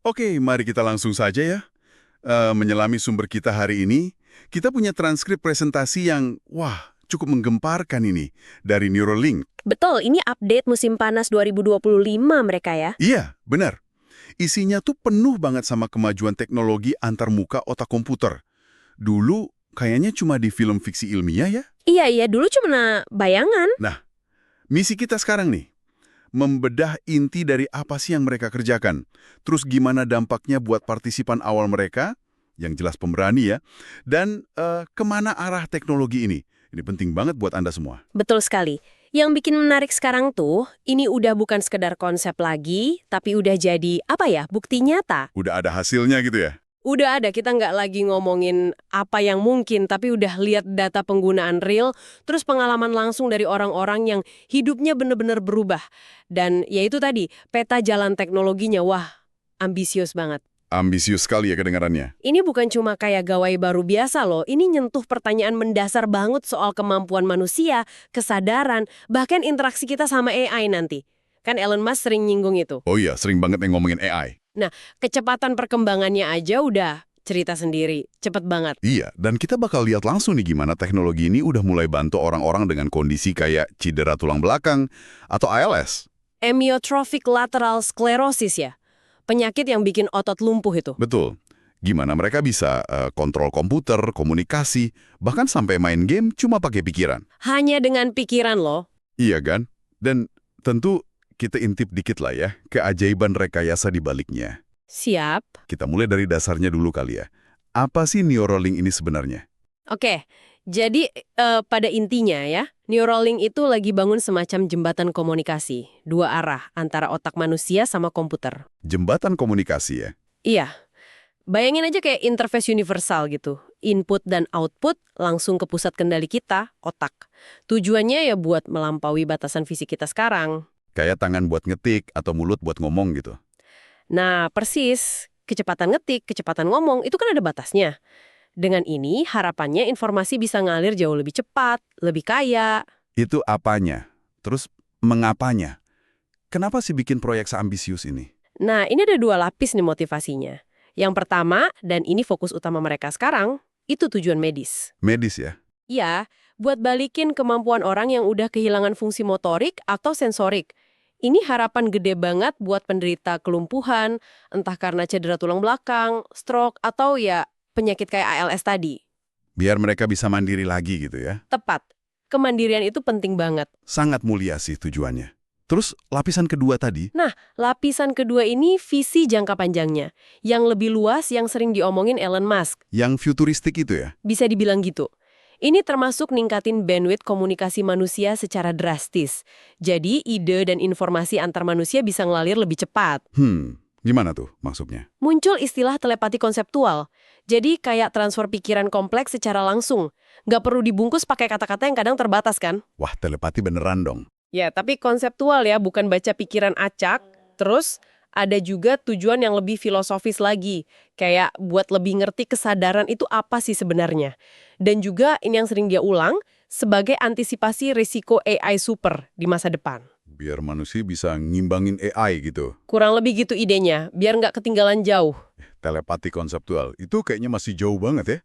Oke, mari kita langsung saja ya. Menyelami sumber kita hari ini, kita punya transkrip presentasi yang, wah, cukup menggemparkan ini, dari Neuralink. Betul, ini update musim panas 2025 mereka ya. Iya, benar. Isinya tuh penuh banget sama kemajuan teknologi antarmuka otak komputer. Dulu, kayaknya cuma di film fiksi ilmiah ya. Iya, dulu cuma bayangan. Nah, misi kita sekarang nih, membedah inti dari apa sih yang mereka kerjakan. Terus gimana dampaknya buat partisipan awal mereka, yang jelas pemberani ya, dan kemana arah teknologi ini. Ini penting banget buat Anda semua. Betul sekali. Yang bikin menarik sekarang tuh, ini udah bukan sekedar konsep lagi, tapi udah jadi, bukti nyata. Udah ada hasilnya gitu ya? Udah ada, kita nggak lagi ngomongin apa yang mungkin, tapi udah lihat data penggunaan real, terus pengalaman langsung dari orang-orang yang hidupnya bener-bener berubah. Dan ya itu tadi, peta jalan teknologinya, wah, ambisius banget. Ambisius sekali ya kedengarannya. Ini bukan cuma kayak gawai baru biasa loh, ini nyentuh pertanyaan mendasar banget soal kemampuan manusia, kesadaran, bahkan interaksi kita sama AI nanti. Kan Elon Musk sering nyinggung itu. Oh iya, sering banget yang ngomongin AI. Nah, kecepatan perkembangannya aja udah cerita sendiri, cepet banget. Iya, dan kita bakal lihat langsung nih gimana teknologi ini udah mulai bantu orang-orang dengan kondisi kayak cedera tulang belakang atau ALS. Amyotrophic lateral sclerosis ya, penyakit yang bikin otot lumpuh itu. Betul. Gimana mereka bisa kontrol komputer, komunikasi, bahkan sampai main game cuma pakai pikiran. Hanya dengan pikiran loh. Iya kan? Dan tentu kita intip dikit lah ya, keajaiban rekayasa di baliknya. Siap. Kita mulai dari dasarnya dulu kali ya. Apa sih Neuralink ini sebenarnya? Oke, jadi pada intinya ya, Neuralink itu lagi bangun semacam jembatan komunikasi, dua arah antara otak manusia sama komputer. Jembatan komunikasi ya? Iya, bayangin aja kayak interface universal gitu. Input dan output langsung ke pusat kendali kita, otak. Tujuannya ya buat melampaui batasan fisik kita sekarang. Kayak tangan buat ngetik atau mulut buat ngomong gitu. Nah, persis. Kecepatan ngetik, kecepatan ngomong, itu kan ada batasnya. Dengan ini, harapannya informasi bisa ngalir jauh lebih cepat, lebih kaya. Itu apanya? Terus mengapanya? Kenapa sih bikin proyek seambisius ini? Nah, ini ada dua lapis nih motivasinya. Yang pertama, dan ini fokus utama mereka sekarang, itu tujuan medis. Medis ya? Iya, buat balikin kemampuan orang yang udah kehilangan fungsi motorik atau sensorik. Ini harapan gede banget buat penderita kelumpuhan, entah karena cedera tulang belakang, stroke, atau ya penyakit kayak ALS tadi. Biar mereka bisa mandiri lagi gitu ya? Tepat. Kemandirian itu penting banget. Sangat mulia sih tujuannya. Terus lapisan kedua tadi? Nah, lapisan kedua ini visi jangka panjangnya. Yang lebih luas yang sering diomongin Elon Musk. Yang futuristik itu ya? Bisa dibilang gitu. Ini termasuk ningkatin bandwidth komunikasi manusia secara drastis. Jadi, ide dan informasi antar manusia bisa ngalir lebih cepat. Gimana tuh maksudnya? Muncul istilah telepati konseptual. Jadi, kayak transfer pikiran kompleks secara langsung. Nggak perlu dibungkus pakai kata-kata yang kadang terbatas kan? Wah, telepati beneran dong. Ya, tapi konseptual ya, bukan baca pikiran acak. Terus, ada juga tujuan yang lebih filosofis lagi. Kayak buat lebih ngerti kesadaran itu apa sih sebenarnya. Dan juga ini yang sering dia ulang, sebagai antisipasi risiko AI super di masa depan. Biar manusia bisa ngimbangin AI gitu. Kurang lebih gitu idenya, biar nggak ketinggalan jauh. Telepati konseptual, itu kayaknya masih jauh banget ya?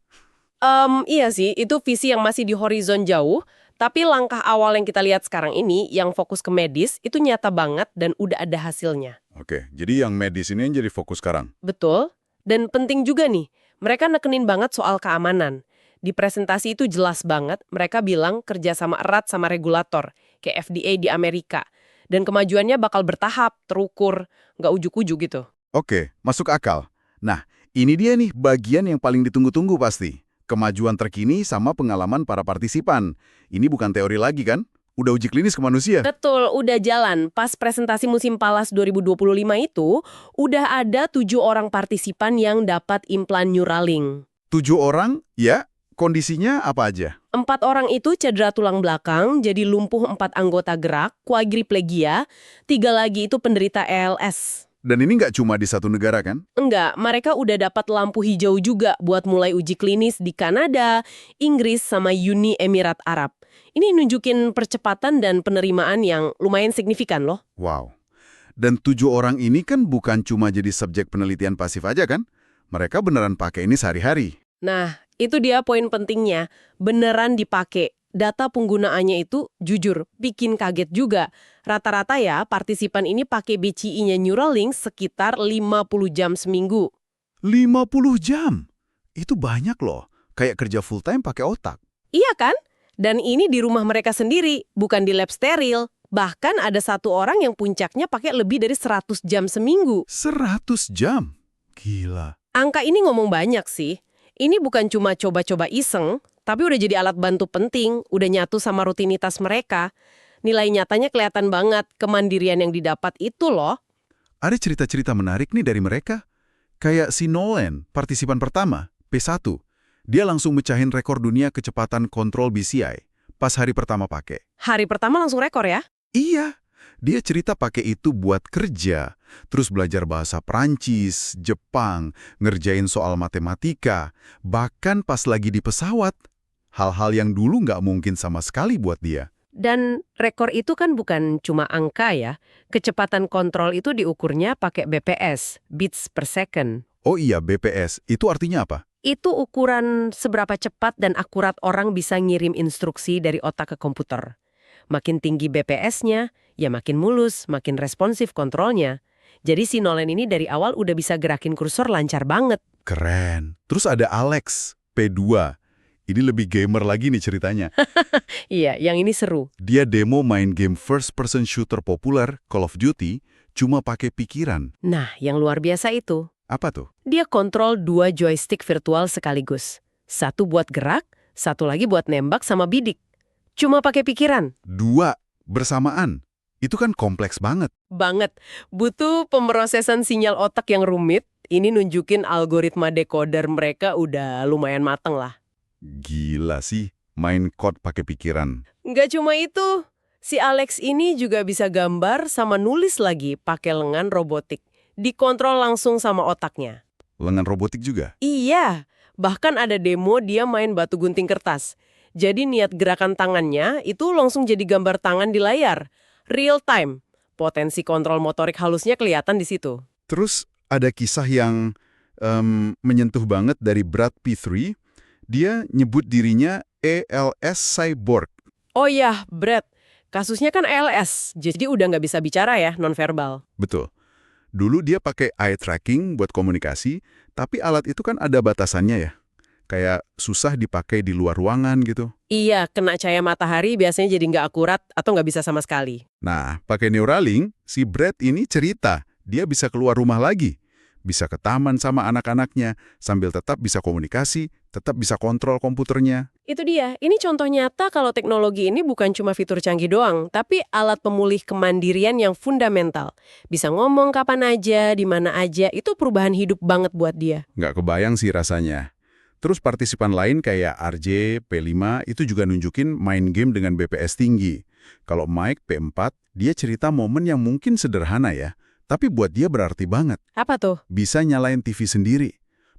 Iya sih, itu visi yang masih di horizon jauh. Tapi langkah awal yang kita lihat sekarang ini, yang fokus ke medis, itu nyata banget dan udah ada hasilnya. Oke, jadi yang medis ini yang jadi fokus sekarang. Betul. Dan penting juga nih, mereka nekenin banget soal keamanan. Di presentasi itu jelas banget, mereka bilang kerjasama erat sama regulator, kayak FDA di Amerika. Dan kemajuannya bakal bertahap, terukur, nggak ujuk-ujuk gitu. Oke, masuk akal. Nah, ini dia nih bagian yang paling ditunggu-tunggu pasti. Kemajuan terkini sama pengalaman para partisipan. Ini bukan teori lagi kan? Udah uji klinis ke manusia. Betul, udah jalan. Pas presentasi musim palas 2025 itu, udah ada 7 orang partisipan yang dapat implan Neuralink. 7 orang, ya? Kondisinya apa aja? 4 orang itu cedera tulang belakang, jadi lumpuh 4 anggota gerak, quadriplegia, 3 lagi itu penderita ALS. Dan ini nggak cuma di satu negara kan? Enggak, mereka udah dapat lampu hijau juga buat mulai uji klinis di Kanada, Inggris, sama Uni Emirat Arab. Ini nunjukin percepatan dan penerimaan yang lumayan signifikan loh. Wow. Dan 7 orang ini kan bukan cuma jadi subjek penelitian pasif aja kan? Mereka beneran pakai ini sehari-hari. Nah, itu dia poin pentingnya. Beneran dipakai. Data penggunaannya itu, jujur, bikin kaget juga. Rata-rata ya, partisipan ini pakai BCI-nya Neuralink sekitar 50 jam seminggu. 50 jam? Itu banyak loh. Kayak kerja full time pakai otak. Iya kan? Dan ini di rumah mereka sendiri, bukan di lab steril. Bahkan ada satu orang yang puncaknya pakai lebih dari 100 jam seminggu. 100 jam? Gila. Angka ini ngomong banyak sih. Ini bukan cuma coba-coba iseng, tapi udah jadi alat bantu penting, udah nyatu sama rutinitas mereka. Nilai nyatanya kelihatan banget, kemandirian yang didapat itu loh. Ada cerita-cerita menarik nih dari mereka. Kayak si Nolan, partisipan pertama, P1. Dia langsung mecahin rekor dunia kecepatan kontrol BCI pas hari pertama pakai. Hari pertama langsung rekor ya? Iya, dia cerita pakai itu buat kerja, terus belajar bahasa Prancis, Jepang, ngerjain soal matematika, bahkan pas lagi di pesawat. Hal-hal yang dulu nggak mungkin sama sekali buat dia. Dan rekor itu kan bukan cuma angka ya. Kecepatan kontrol itu diukurnya pakai BPS, beats per second. Oh iya, BPS, itu artinya apa? Itu ukuran seberapa cepat dan akurat orang bisa ngirim instruksi dari otak ke komputer. Makin tinggi BPS-nya, ya makin mulus, makin responsif kontrolnya. Jadi si Nolan ini dari awal udah bisa gerakin kursor lancar banget. Keren. Terus ada Alex, P2. Ini lebih gamer lagi nih ceritanya. Iya, yang ini seru. Dia demo main game first-person shooter populer, Call of Duty, cuma pakai pikiran. Nah, yang luar biasa itu, Apa tuh? dia kontrol 2 joystick virtual sekaligus. Satu buat gerak, satu lagi buat nembak sama bidik. Cuma pakai pikiran. 2 bersamaan. Itu kan kompleks banget. Banget. Butuh pemrosesan sinyal otak yang rumit. Ini nunjukin algoritma decoder mereka udah lumayan mateng lah. Gila sih, main code pakai pikiran. Nggak cuma itu. Si Alex ini juga bisa gambar sama nulis lagi pakai lengan robotik. Dikontrol langsung sama otaknya. Lengan robotik juga. Iya. Bahkan ada demo dia main batu gunting kertas. Jadi niat gerakan tangannya itu langsung jadi gambar tangan di layar. Real time. Potensi kontrol motorik halusnya kelihatan di situ. Terus ada kisah yang menyentuh banget dari Brad P3. Dia nyebut dirinya ALS Cyborg. Oh iya, Brad. Kasusnya kan ALS, jadi udah nggak bisa bicara ya, nonverbal. Betul. Dulu dia pakai eye tracking buat komunikasi, tapi alat itu kan ada batasannya ya. Kayak susah dipakai di luar ruangan gitu. Iya, kena cahaya matahari biasanya jadi nggak akurat atau nggak bisa sama sekali. Nah, pakai Neuralink, si Brad ini cerita, dia bisa keluar rumah lagi. Bisa ke taman sama anak-anaknya, sambil tetap bisa komunikasi, tetap bisa kontrol komputernya. Itu dia, ini contoh nyata kalau teknologi ini bukan cuma fitur canggih doang, tapi alat pemulih kemandirian yang fundamental. Bisa ngomong kapan aja, di mana aja, itu perubahan hidup banget buat dia. Nggak kebayang sih rasanya. Terus partisipan lain kayak RJ, P5 itu juga nunjukin main game dengan BPS tinggi. Kalau Mike, P4, dia cerita momen yang mungkin sederhana ya, tapi buat dia berarti banget. Apa tuh? Bisa nyalain TV sendiri.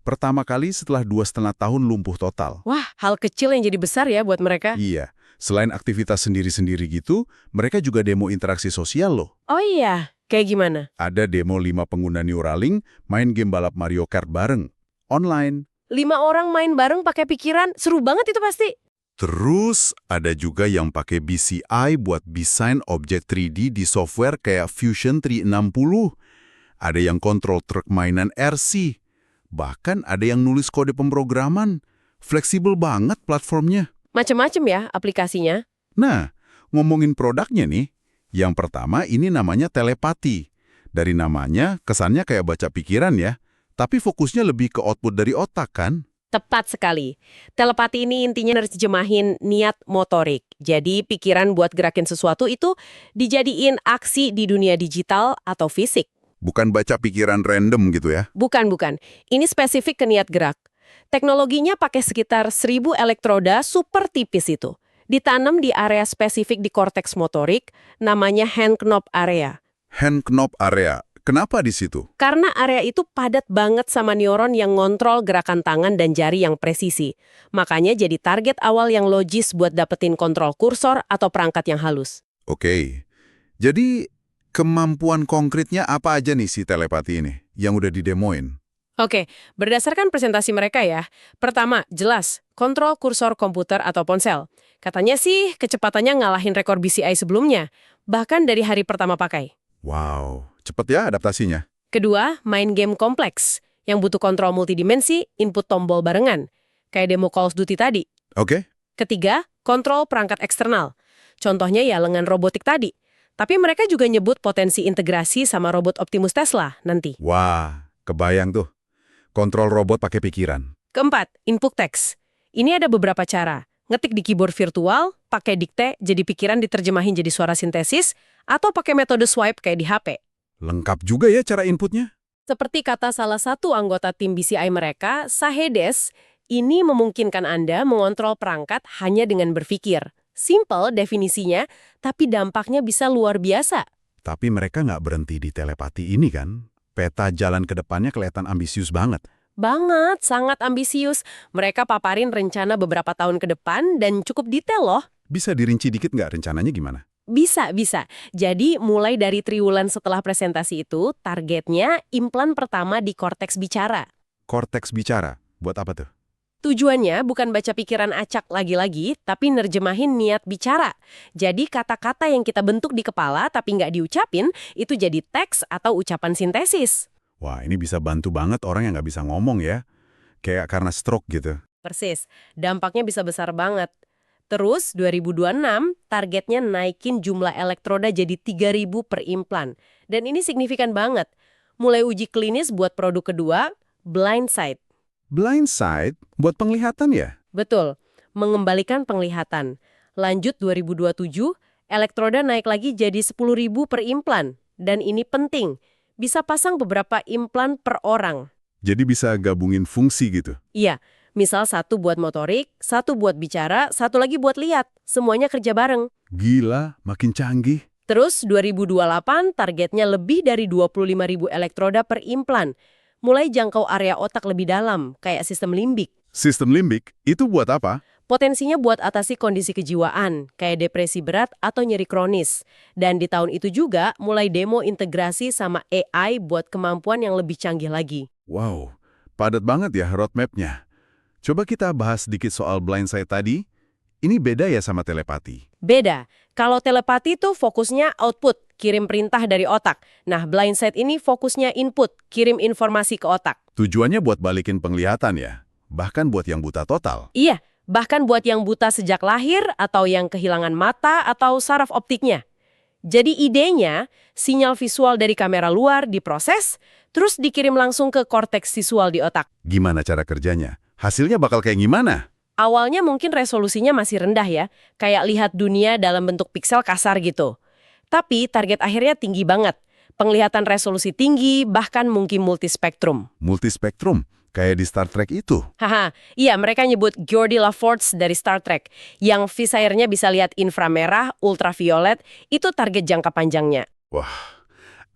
Pertama kali setelah 2,5 tahun lumpuh total. Wah, hal kecil yang jadi besar ya buat mereka. Iya, selain aktivitas sendiri-sendiri gitu, mereka juga demo interaksi sosial loh. Oh iya, kayak gimana? Ada demo 5 pengguna Neuralink main game balap Mario Kart bareng, online. 5 orang main bareng pakai pikiran, seru banget itu pasti. Terus ada juga yang pakai BCI buat desain objek 3D di software kayak Fusion 360. Ada yang kontrol truk mainan RC. Bahkan ada yang nulis kode pemrograman. Fleksibel banget platformnya. Macem-macem ya aplikasinya. Nah, ngomongin produknya nih, yang pertama ini namanya telepati. Dari namanya, kesannya kayak baca pikiran ya. Tapi fokusnya lebih ke output dari otak kan? Tepat sekali. Telepati ini intinya nerjemahin niat motorik. Jadi pikiran buat gerakin sesuatu itu dijadiin aksi di dunia digital atau fisik. Bukan baca pikiran random gitu ya? Bukan. Ini spesifik ke niat gerak. Teknologinya pakai sekitar 1000 elektroda super tipis itu. Ditanam di area spesifik di korteks motorik, namanya hand knob area. Hand knob area. Kenapa di situ? Karena area itu padat banget sama neuron yang ngontrol gerakan tangan dan jari yang presisi. Makanya jadi target awal yang logis buat dapetin kontrol kursor atau perangkat yang halus. Oke. Jadi Kemampuan konkretnya apa aja nih si telepati ini yang udah didemoin? Oke, berdasarkan presentasi mereka ya. Pertama, jelas, kontrol kursor komputer atau ponsel. Katanya sih kecepatannya ngalahin rekor BCI sebelumnya, bahkan dari hari pertama pakai. Wow, cepet ya adaptasinya. Kedua, main game kompleks, yang butuh kontrol multidimensi, input tombol barengan, kayak demo Call of Duty tadi. Oke, Ketiga, kontrol perangkat eksternal. Contohnya ya lengan robotik tadi. Tapi mereka juga nyebut potensi integrasi sama robot Optimus Tesla nanti. wah, kebayang tuh. Kontrol robot pakai pikiran. Keempat, input text. Ini ada beberapa cara. Ngetik di keyboard virtual, pakai dikte, jadi pikiran diterjemahin jadi suara sintesis, atau pakai metode swipe kayak di HP. Lengkap juga ya cara inputnya? Seperti kata salah satu anggota tim BCI mereka, Sahedes, ini memungkinkan Anda mengontrol perangkat hanya dengan berpikir. Simple definisinya, tapi dampaknya bisa luar biasa. Tapi mereka nggak berhenti di telepati ini kan? Peta jalan ke depannya kelihatan ambisius banget. Banget, sangat ambisius. Mereka paparin rencana beberapa tahun ke depan dan cukup detail loh. Bisa dirinci dikit nggak rencananya gimana? Bisa, bisa. Jadi mulai dari triwulan setelah presentasi itu, targetnya implan pertama di korteks bicara. Korteks bicara, buat apa tuh? Tujuannya bukan baca pikiran acak lagi-lagi, tapi nerjemahin niat bicara. Jadi kata-kata yang kita bentuk di kepala tapi nggak diucapin, itu jadi teks atau ucapan sintesis. Wah, ini bisa bantu banget orang yang nggak bisa ngomong ya. Kayak karena stroke gitu. Persis, dampaknya bisa besar banget. Terus 2026 targetnya naikin jumlah elektroda jadi 3.000 per implan. Dan ini signifikan banget. Mulai uji klinis buat produk kedua, blind sight. Blind sight buat penglihatan ya? Betul, mengembalikan penglihatan. Lanjut 2027, elektroda naik lagi jadi 10.000 per implan. Dan ini penting, bisa pasang beberapa implan per orang. Jadi bisa gabungin fungsi gitu. Iya, misal satu buat motorik, satu buat bicara, satu lagi buat lihat. Semuanya kerja bareng. Gila, makin canggih. Terus 2028 targetnya lebih dari 25.000 elektroda per implan. Mulai jangkau area otak lebih dalam, kayak sistem limbik. Sistem limbik itu buat apa? Potensinya buat atasi kondisi kejiwaan, kayak depresi berat atau nyeri kronis. Dan di tahun itu juga mulai demo integrasi sama AI buat kemampuan yang lebih canggih lagi. Wow, padat banget ya roadmap-nya. Coba kita bahas sedikit soal blind sight tadi. Ini beda ya sama telepati. Beda, kalau telepati tuh fokusnya output, kirim perintah dari otak. Nah, blind sight ini fokusnya input, kirim informasi ke otak. Tujuannya buat balikin penglihatan ya? Bahkan buat yang buta total. Iya, bahkan buat yang buta sejak lahir atau yang kehilangan mata atau saraf optiknya. Jadi idenya, sinyal visual dari kamera luar diproses, terus dikirim langsung ke korteks visual di otak. Gimana cara kerjanya? Hasilnya bakal kayak gimana? Awalnya mungkin resolusinya masih rendah ya, kayak lihat dunia dalam bentuk piksel kasar gitu. Tapi target akhirnya tinggi banget. Penglihatan resolusi tinggi, bahkan mungkin multispektrum. Multispektrum, kayak di Star Trek itu. Haha, iya mereka nyebut Geordi LaForge dari Star Trek, yang visirnya bisa lihat inframerah, ultraviolet, itu target jangka panjangnya. Wah,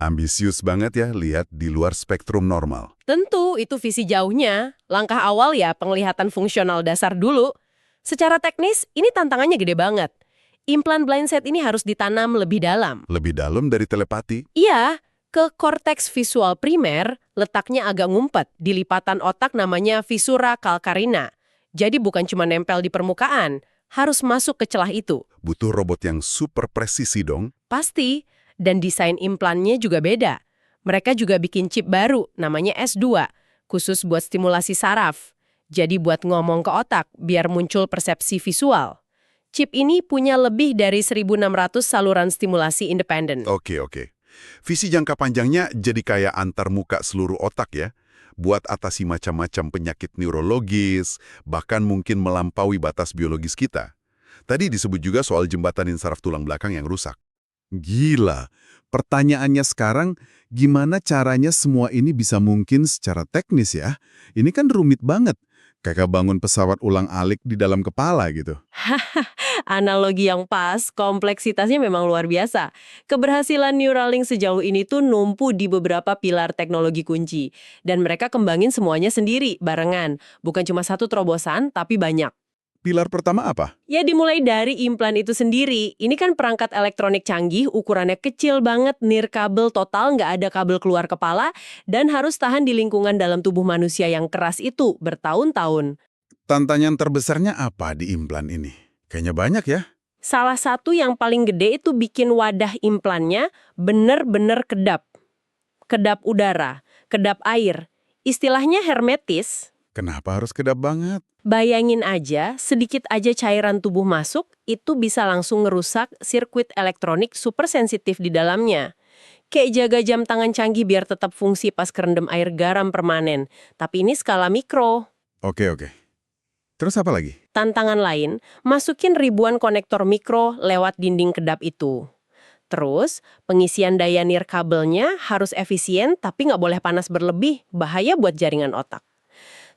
ambisius banget ya lihat di luar spektrum normal. Tentu, itu visi jauhnya. Langkah awal ya penglihatan fungsional dasar dulu. Secara teknis, ini tantangannya gede banget. Implan blind sight ini harus ditanam lebih dalam. Lebih dalam dari telepati. Iya, ke korteks visual primer, letaknya agak ngumpet. Di lipatan otak namanya visura calcarina. Jadi bukan cuma nempel di permukaan, harus masuk ke celah itu. Butuh robot yang super presisi dong. Pasti, dan desain implannya juga beda. Mereka juga bikin chip baru, namanya S2, khusus buat stimulasi saraf. Jadi buat ngomong ke otak, biar muncul persepsi visual. Chip ini punya lebih dari 1.600 saluran stimulasi independen. Oke. Visi jangka panjangnya jadi kayak antar muka seluruh otak ya. Buat atasi macam-macam penyakit neurologis, bahkan mungkin melampaui batas biologis kita. Tadi disebut juga soal jembatanin saraf tulang belakang yang rusak. Gila. Pertanyaannya sekarang, gimana caranya semua ini bisa mungkin secara teknis ya? Ini kan rumit banget. Kayak bangun pesawat ulang-alik di dalam kepala gitu. Analogi yang pas, kompleksitasnya memang luar biasa. Keberhasilan Neuralink sejauh ini tuh numpu di beberapa pilar teknologi kunci. Dan mereka kembangin semuanya sendiri, barengan. Bukan cuma satu terobosan, tapi banyak. Pilar pertama apa? Ya dimulai dari implan itu sendiri. Ini kan perangkat elektronik canggih, ukurannya kecil banget, nirkabel total, nggak ada kabel keluar kepala, dan harus tahan di lingkungan dalam tubuh manusia yang keras itu bertahun-tahun. Tantangan terbesarnya apa di implan ini? Kayaknya banyak ya. Salah satu yang paling gede itu bikin wadah implannya bener-bener kedap. Kedap udara, kedap air. Istilahnya hermetis. Kenapa harus kedap banget? Bayangin aja, sedikit aja cairan tubuh masuk, itu bisa langsung ngerusak sirkuit elektronik super sensitif di dalamnya. Kayak jaga jam tangan canggih biar tetap fungsi pas kerendam air garam permanen. Tapi ini skala mikro. Oke, oke. Terus apa lagi? Tantangan lain, masukin ribuan konektor mikro lewat dinding kedap itu. Terus, pengisian daya nirkabelnya harus efisien tapi nggak boleh panas berlebih, bahaya buat jaringan otak.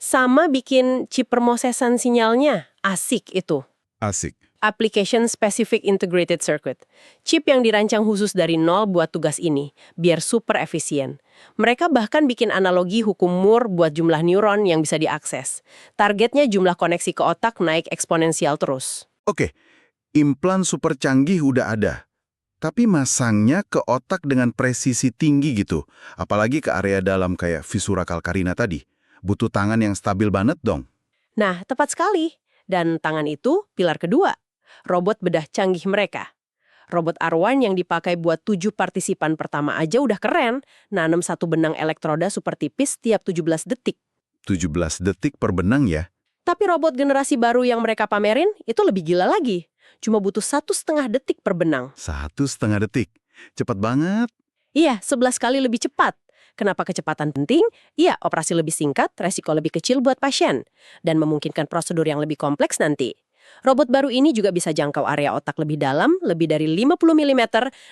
Sama bikin chip permosesan sinyalnya, asik itu. Asik. Application Specific Integrated Circuit. Chip yang dirancang khusus dari nol buat tugas ini, biar super efisien. Mereka bahkan bikin analogi hukum Moore buat jumlah neuron yang bisa diakses. Targetnya jumlah koneksi ke otak naik eksponensial terus. Oke, implan super canggih udah ada. Tapi masangnya ke otak dengan presisi tinggi gitu. Apalagi ke area dalam kayak visura kalkarina tadi. Butuh tangan yang stabil banget dong. Nah, tepat sekali. Dan tangan itu pilar kedua. Robot bedah canggih mereka. Robot R1 yang dipakai buat 7 partisipan pertama aja udah keren. Nanem satu benang elektroda super tipis tiap 17 detik. 17 detik per benang ya? Tapi robot generasi baru yang mereka pamerin itu lebih gila lagi. Cuma butuh 1,5 detik per benang. 1,5 detik. Cepat banget. Iya, 11 kali lebih cepat. Kenapa kecepatan penting? Iya, operasi lebih singkat, resiko lebih kecil buat pasien, dan memungkinkan prosedur yang lebih kompleks nanti. Robot baru ini juga bisa jangkau area otak lebih dalam, lebih dari 50 mm,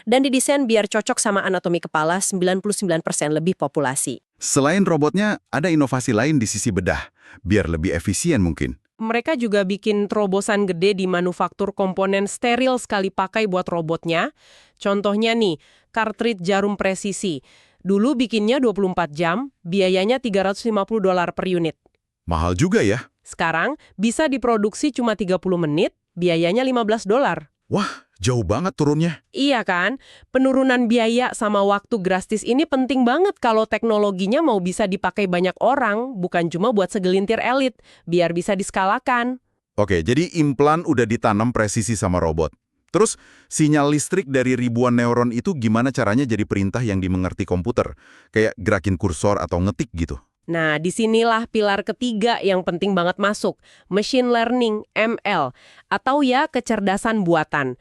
dan didesain biar cocok sama anatomi kepala 99% lebih populasi. Selain robotnya, ada inovasi lain di sisi bedah, biar lebih efisien mungkin. Mereka juga bikin terobosan gede di manufaktur komponen steril sekali pakai buat robotnya. Contohnya nih, kartrid jarum presisi. Dulu bikinnya 24 jam, biayanya $350 per unit. Mahal juga ya? Sekarang bisa diproduksi cuma 30 menit, biayanya $15. Wah, jauh banget turunnya. Iya kan? Penurunan biaya sama waktu drastis ini penting banget kalau teknologinya mau bisa dipakai banyak orang, bukan cuma buat segelintir elit, biar bisa diskalakan. Oke, jadi implan udah ditanam presisi sama robot. Terus, sinyal listrik dari ribuan neuron itu gimana caranya jadi perintah yang dimengerti komputer? Kayak gerakin kursor atau ngetik gitu. Nah, disinilah pilar ketiga yang penting banget masuk, machine learning, ML, atau ya kecerdasan buatan.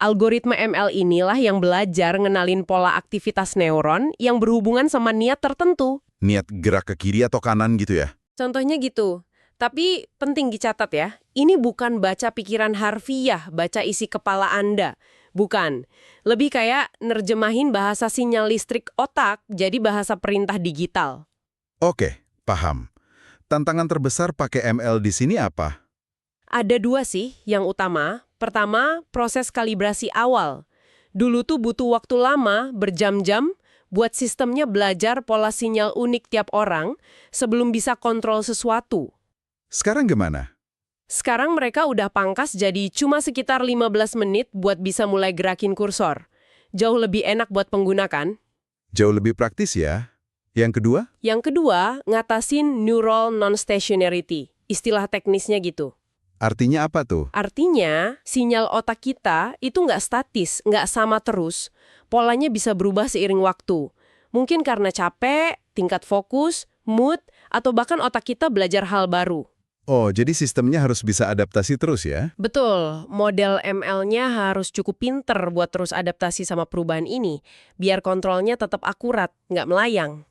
Algoritma ML inilah yang belajar ngenalin pola aktivitas neuron yang berhubungan sama niat tertentu. Niat gerak ke kiri atau kanan gitu ya? Contohnya gitu. Tapi penting dicatat ya, ini bukan baca pikiran harfiah, baca isi kepala Anda. Bukan. Lebih kayak nerjemahin bahasa sinyal listrik otak jadi bahasa perintah digital. Oke, paham. Tantangan terbesar pakai ML di sini apa? Ada dua sih yang utama. Pertama, proses kalibrasi awal. Dulu tuh butuh waktu lama, berjam-jam, buat sistemnya belajar pola sinyal unik tiap orang sebelum bisa kontrol sesuatu. Sekarang gimana? Sekarang mereka udah pangkas jadi cuma sekitar 15 menit buat bisa mulai gerakin kursor. Jauh lebih enak buat pengguna kan? Jauh lebih praktis ya. Yang kedua? Yang kedua, ngatasin neural non-stationarity. Istilah teknisnya gitu. Artinya apa tuh? Artinya, sinyal otak kita itu nggak statis, nggak sama terus. Polanya bisa berubah seiring waktu. Mungkin karena capek, tingkat fokus, mood, atau bahkan otak kita belajar hal baru. Oh, jadi sistemnya harus bisa adaptasi terus ya? Betul, model ML-nya harus cukup pinter buat terus adaptasi sama perubahan ini, biar kontrolnya tetap akurat, nggak melayang.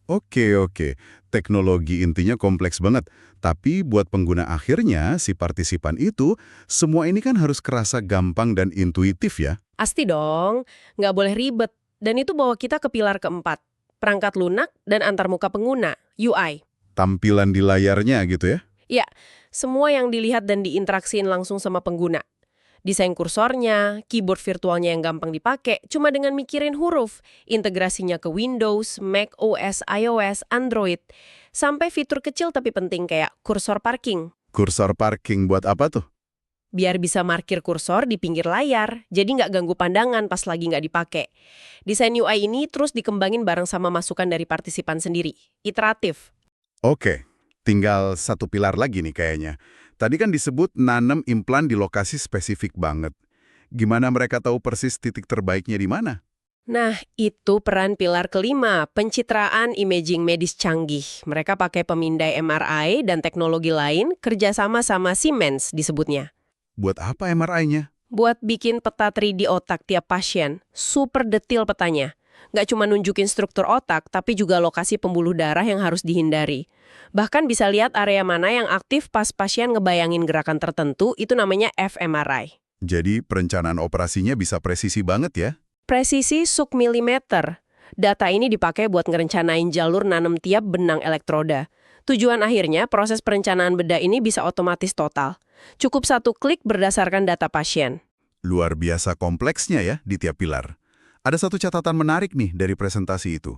Oke. Teknologi intinya kompleks banget. Tapi buat pengguna akhirnya, si partisipan itu, semua ini kan harus kerasa gampang dan intuitif ya? Asti dong, nggak boleh ribet. Dan itu bawa kita ke pilar keempat, perangkat lunak dan antarmuka pengguna, UI. Tampilan di layarnya gitu ya? Ya, semua yang dilihat dan diinteraksiin langsung sama pengguna. Desain kursornya, keyboard virtualnya yang gampang dipakai, cuma dengan mikirin huruf, integrasinya ke Windows, Mac OS, iOS, Android, sampai fitur kecil tapi penting kayak kursor parking. Kursor parking buat apa tuh? Biar bisa markir kursor di pinggir layar, jadi nggak ganggu pandangan pas lagi nggak dipakai. Desain UI ini terus dikembangin bareng sama masukan dari partisipan sendiri. Iteratif. Oke, tinggal satu pilar lagi nih kayaknya. Tadi kan disebut nanam implan di lokasi spesifik banget. Gimana mereka tahu persis titik terbaiknya di mana? Nah, itu peran pilar kelima, pencitraan imaging medis canggih. Mereka pakai pemindai MRI dan teknologi lain, kerjasama sama Siemens disebutnya. Buat apa MRI-nya? Buat bikin peta 3D otak tiap pasien, super detil petanya. Nggak cuma nunjukin struktur otak, tapi juga lokasi pembuluh darah yang harus dihindari. Bahkan bisa lihat area mana yang aktif pas pasien ngebayangin gerakan tertentu, itu namanya fMRI. Jadi perencanaan operasinya bisa presisi banget ya? Presisi submilimeter. Data ini dipakai buat ngerencanain jalur nanam tiap benang elektroda. Tujuan akhirnya, proses perencanaan bedah ini bisa otomatis total. Cukup satu klik berdasarkan data pasien. Luar biasa kompleksnya ya di tiap pilar. Ada satu catatan menarik nih dari presentasi itu.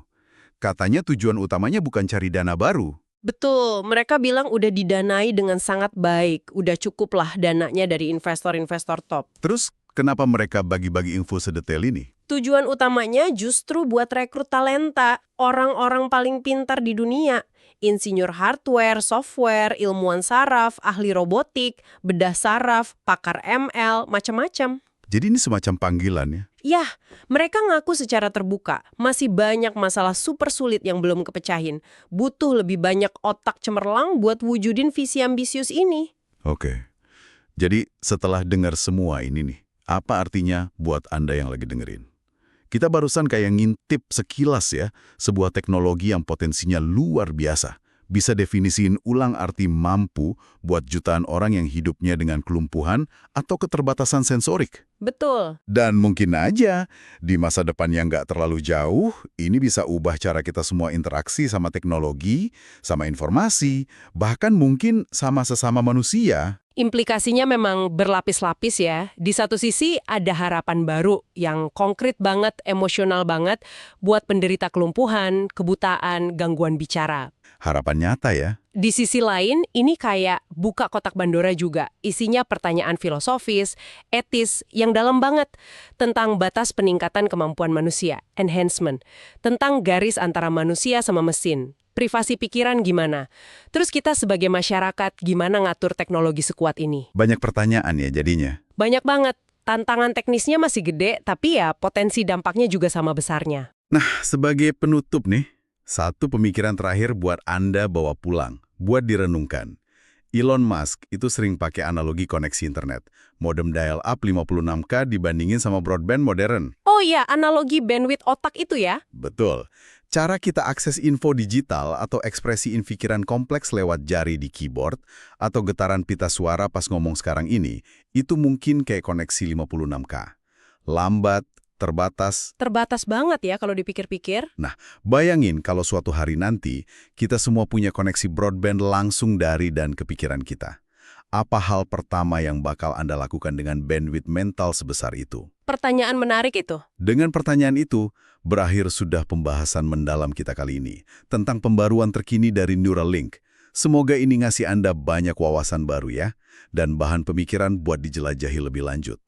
Katanya tujuan utamanya bukan cari dana baru. Betul, mereka bilang udah didanai dengan sangat baik. Udah cukup lah dananya dari investor-investor top. Terus kenapa mereka bagi-bagi info sedetail ini? Tujuan utamanya justru buat rekrut talenta, orang-orang paling pintar di dunia. Insinyur hardware, software, ilmuwan saraf, ahli robotik, bedah saraf, pakar ML, macam-macam. Jadi ini semacam panggilan ya? Yah, mereka ngaku secara terbuka, masih banyak masalah super sulit yang belum kepecahin. Butuh lebih banyak otak cemerlang buat wujudin visi ambisius ini. Oke. Jadi setelah dengar semua ini nih, apa artinya buat Anda yang lagi dengerin? Kita barusan kayak ngintip sekilas ya, sebuah teknologi yang potensinya luar biasa. Bisa definisiin ulang arti mampu buat jutaan orang yang hidupnya dengan kelumpuhan atau keterbatasan sensorik. Betul. Dan mungkin aja, di masa depan yang nggak terlalu jauh, ini bisa ubah cara kita semua interaksi sama teknologi, sama informasi, bahkan mungkin sama sesama manusia. Implikasinya memang berlapis-lapis ya. Di satu sisi ada harapan baru yang konkret banget, emosional banget buat penderita kelumpuhan, kebutaan, gangguan bicara. Harapan nyata ya. Di sisi lain, ini kayak buka kotak Pandora juga. Isinya pertanyaan filosofis, etis, yang dalam banget. Tentang batas peningkatan kemampuan manusia, enhancement. Tentang garis antara manusia sama mesin. Privasi pikiran gimana? Terus kita sebagai masyarakat gimana ngatur teknologi sekuat ini? Banyak pertanyaan ya jadinya. Banyak banget. Tantangan teknisnya masih gede, tapi ya potensi dampaknya juga sama besarnya. Nah, sebagai penutup nih, satu pemikiran terakhir buat Anda bawa pulang, buat direnungkan. Elon Musk itu sering pakai analogi koneksi internet. Modem dial-up 56K dibandingin sama broadband modern. Oh iya, analogi bandwidth otak itu ya? Betul. Cara kita akses info digital atau ekspresi pikiran kompleks lewat jari di keyboard atau getaran pita suara pas ngomong sekarang ini, itu mungkin kayak koneksi 56K. Lambat, terbatas. Terbatas banget ya kalau dipikir-pikir. Nah, bayangin kalau suatu hari nanti kita semua punya koneksi broadband langsung dari dan ke pikiran kita. Apa hal pertama yang bakal Anda lakukan dengan bandwidth mental sebesar itu? Pertanyaan menarik itu. Dengan pertanyaan itu, berakhir sudah pembahasan mendalam kita kali ini tentang pembaruan terkini dari Neuralink. Semoga ini ngasih Anda banyak wawasan baru ya, dan bahan pemikiran buat dijelajahi lebih lanjut.